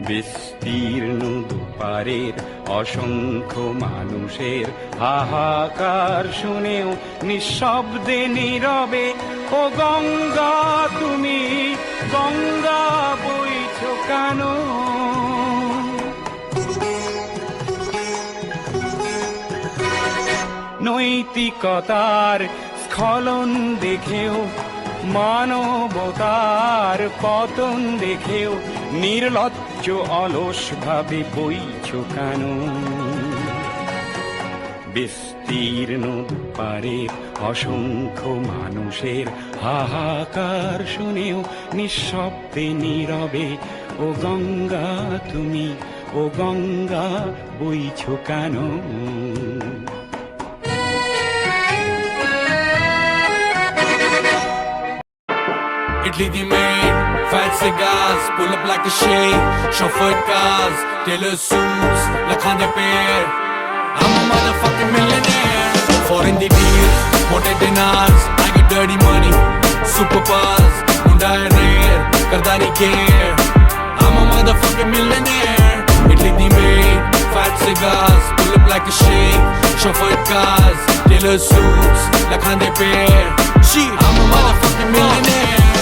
বিস্তীর্ণ দুপারের অসংখ্য মানুষের হাহাকার শুনেও নিঃশব্দে নীরবে ও গঙ্গা তুমি গঙ্গা বইছো কেন? নৈতিকতার স্খলন দেখেও মানবতার পতন দেখেও নির্লজ্জ অলস ভাবে বইছো কেন? বিস্তীর্ণ দুপারের অসংখ্য মানুষের হাহাকার শুনেও নিঃশব্দে নীরবে ও গঙ্গা তুমি ও গঙ্গা বইছো কেন? Italy the maid, fat cigars, pull up like a shade, chauffeured cars, tailor suits, lakhande pair. I'm a motherfucking millionaire. Foreign the deals, motor dinars, I get dirty money, super buzz, munda hai rare, karda nahi care. I'm a motherfucking millionaire. Italy the maid, fat cigars, pull up like a shade, chauffeured cars, tailor suits, lakhande pair. I'm a motherfucking millionaire.